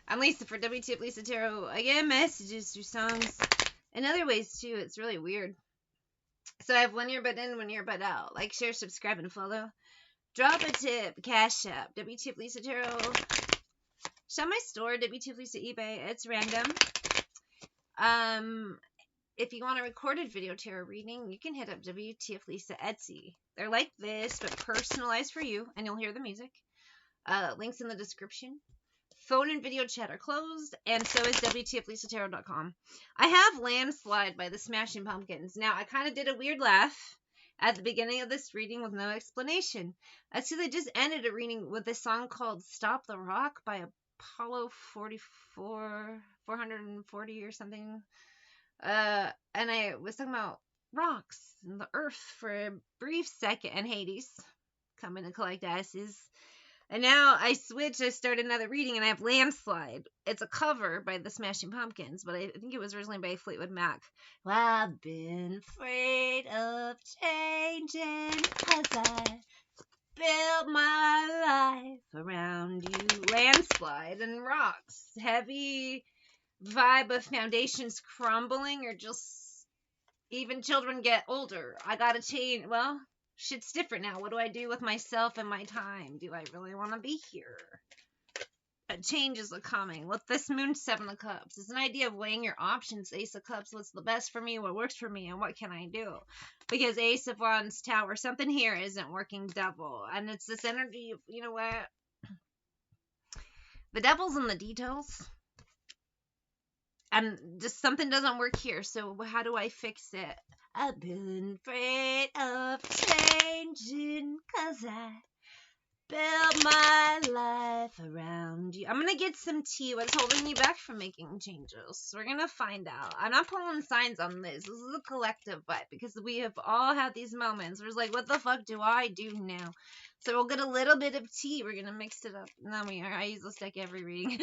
I'm Lisa for wtfLisa Tarot. I get messages through songs and other ways too. It's really weird. So I have one earbud in, one earbud out. Like, share, subscribe, and follow. Drop a tip, Cash App, wtfLisa Tarot. Show my store, wtfLisa eBay. It's random. If you want a recorded video tarot reading, you can hit up wtfLisa Etsy. They're like this, but personalized for you, and you'll hear the music. Links in the description. Phone and video chat are closed, and so is wtfLisaTarot.com. I have Landslide by the Smashing Pumpkins. Now, I kind of did a weird laugh at the beginning of this reading with no explanation. That's because I just ended a reading with a song called Stop the Rock by Apollo 440 or something. And I was talking about rocks and the earth for a brief second, and Hades coming to collect asses. And now I switch, I start another reading, and I have Landslide. It's a cover by the Smashing Pumpkins, but I think it was originally by Fleetwood Mac. Well, I've been afraid of changing, 'cause I built my life around you. Landslide and rocks. Heavy vibe of foundations crumbling, or just even children get older. I gotta change. Well, shit's different now. What do I do with myself and my time? Do I really want to be here? Changes are coming. With this Moon, Seven of Cups, it's an idea of weighing your options. Ace of Cups, what's the best for me, what works for me, and what can I do? Because Ace of Wands, Tower, something here isn't working double. And it's this energy of, you know what? The devil's in the details. And just something doesn't work here, so how do I fix it? I've been afraid of changing, 'cause I built my life around you. I'm going to get some tea. What's holding you back from making changes? We're going to find out. I'm not pulling signs on this. This is a collective vibe, because we have all had these moments where it's like, what the fuck do I do now? So we'll get a little bit of tea. We're going to mix it up. No, I use this deck every reading.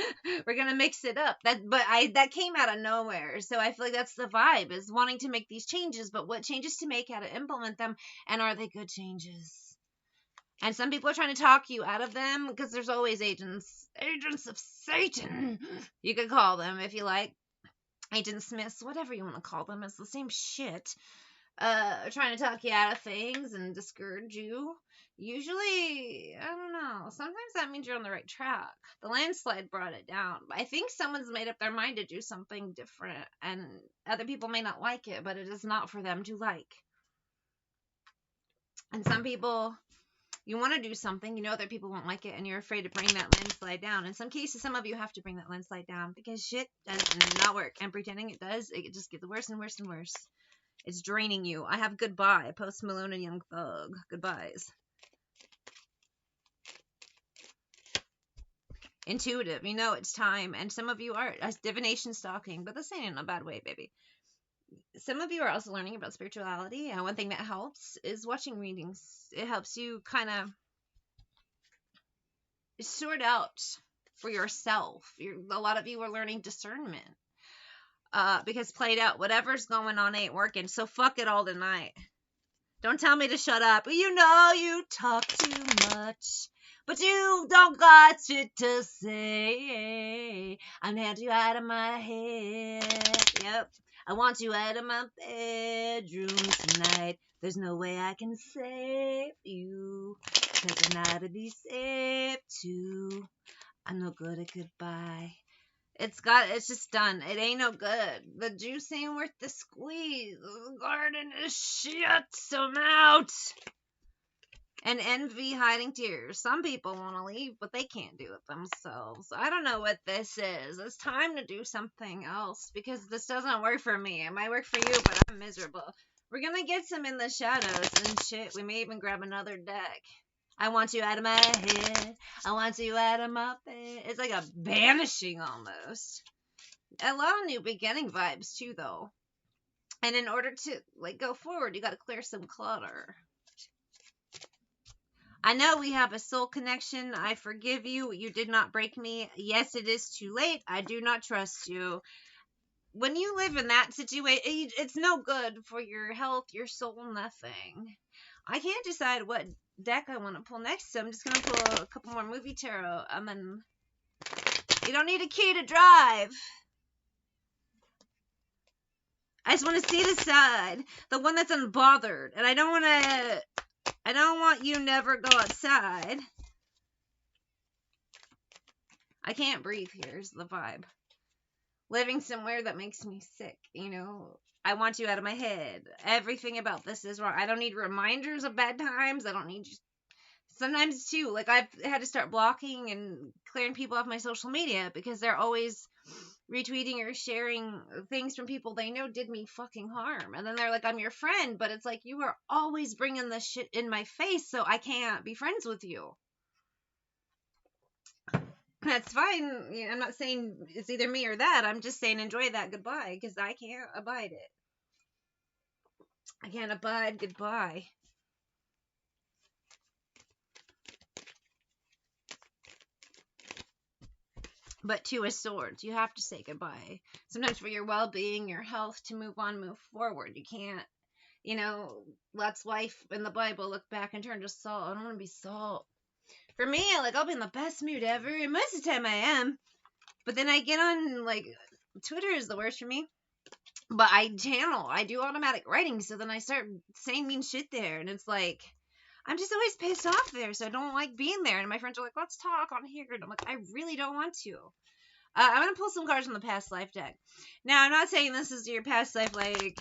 We're going to mix it up. That came out of nowhere. So I feel like that's the vibe, is wanting to make these changes, but what changes to make, how to implement them, and are they good changes? And some people are trying to talk you out of them, because there's always agents of Satan, you could call them if you like. Agent Smiths, whatever you want to call them, it's the same shit. Trying to talk you out of things and discourage you. Usually, I don't know, sometimes that means you're on the right track. The Landslide brought it down. I think someone's made up their mind to do something different, and other people may not like it, but it is not for them to like. And some people, you want to do something, you know that people won't like it, and you're afraid to bring that landslide down. In some cases, some of you have to bring that landslide down, because shit does not work. And pretending it does, it just gets worse and worse and worse. It's draining you. I have Goodbye, Post Malone and Young Thug. Goodbyes. Intuitive, you know it's time. And some of you are divination stalking, but this ain't in a bad way, baby. Some of you are also learning about spirituality, and one thing that helps is watching readings. It helps you kind of sort out for yourself. A lot of you are learning discernment, because played out, whatever's going on ain't working, so fuck it all tonight. Don't tell me to shut up. You know you talk too much, but you don't got shit to say. I'm gonna have you out of my head. Yep. I want you out of my bedroom tonight. There's no way I can save you, 'cause I'm not to be saved too. I'm no good at goodbye. It's just done. It ain't no good. The juice ain't worth the squeeze. The garden is shit, so I'm out. And envy hiding tears. Some people want to leave, but they can't do it themselves. I don't know what this is. It's time to do something else, because this doesn't work for me. It might work for you, but I'm miserable. We're gonna get some in the shadows and shit. We may even grab another deck. I want you out of my head. I want you out of my bed. It's like a banishing almost. A lot of new beginning vibes too, though. And in order to go forward, you got to clear some clutter. I know we have a soul connection. I forgive you. You did not break me. Yes, it is too late. I do not trust you. When you live in that situation, it's no good for your health, your soul, nothing. I can't decide what deck I want to pull next, so I'm just going to pull a couple more movie tarot. And then You don't need a key to drive. I just want to see the side, the one that's unbothered. And I don't want you never go outside. I can't breathe here is the vibe. Living somewhere that makes me sick, you know. I want you out of my head. Everything about this is wrong. I don't need reminders of bad times. I don't need you. Sometimes too, like I've had to start blocking and clearing people off my social media because they're always retweeting or sharing things from people they know did me fucking harm. And then they're like, I'm your friend, but it's like, you are always bringing this shit in my face, so I can't be friends with you. That's fine. You know, I'm not saying it's either me or that. I'm just saying enjoy that goodbye because I can't abide it. I can't abide goodbye. But Two of Swords, you have to say goodbye. Sometimes for your well-being, your health, to move on, move forward. You can't, you know, Lot's wife in the Bible look back and turn to salt. I don't want to be salt. For me, like, I'll be in the best mood ever, and most of the time I am. But then I get on, like, Twitter is the worst for me. But I do automatic writing, so then I start saying mean shit there, and it's like, I'm just always pissed off there, so I don't like being there. And my friends are like, let's talk on here. And I'm like, I really don't want to. I'm going to pull some cards from the past life deck. Now, I'm not saying this is your past life, like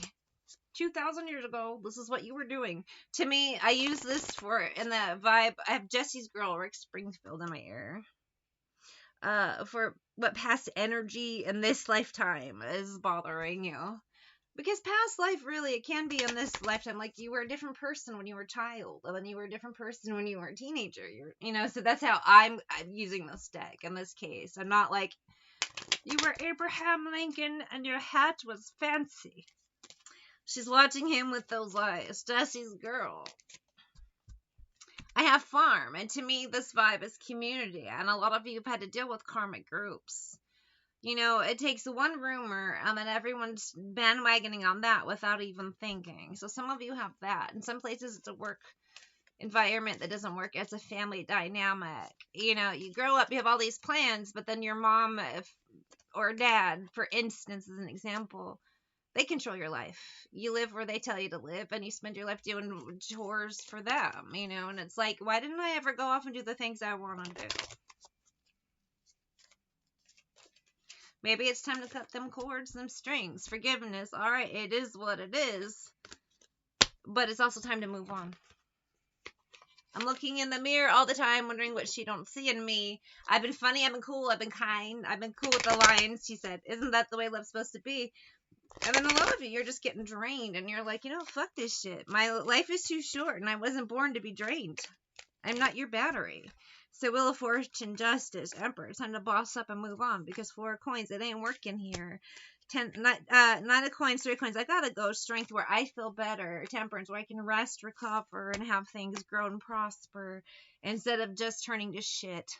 2,000 years ago. This is what you were doing. To me, I use this for, in the vibe, I have Jesse's girl, Rick Springfield, in my ear. For what past energy in this lifetime is bothering you. Because past life, really, it can be in this lifetime. Like, you were a different person when you were a child, and then you were a different person when you were a teenager. You know, so that's how I'm using this deck in this case. I'm not like, you were Abraham Lincoln, and your hat was fancy. She's watching him with those eyes. Jesse's girl. I have farm, and to me, this vibe is community, and a lot of you have had to deal with karmic groups. You know, it takes one rumor, and then everyone's bandwagoning on that without even thinking. So some of you have that. In some places, it's a work environment that doesn't work as a family dynamic. You know, you grow up, you have all these plans, but then your mom or dad, for instance, as an example, they control your life. You live where they tell you to live, and you spend your life doing chores for them, you know, and it's like, why didn't I ever go off and do the things I want to do? Maybe it's time to cut them cords, them strings. Forgiveness. All right, it is what it is. But it's also time to move on. I'm looking in the mirror all the time, wondering what she don't see in me. I've been funny, I've been cool, I've been kind, I've been cool with the lines. She said, isn't that the way love's supposed to be? And then a lot of you, you're just getting drained, and you're like, you know, fuck this shit. My life is too short, and I wasn't born to be drained. I'm not your battery. So Wheel of Fortune, Justice, Emperor. Time to boss up and move on, because 4 coins, it ain't working here. 9 of coins, 3 coins. I gotta go. Strength, where I feel better. Temperance, where I can rest, recover, and have things grow and prosper instead of just turning to shit.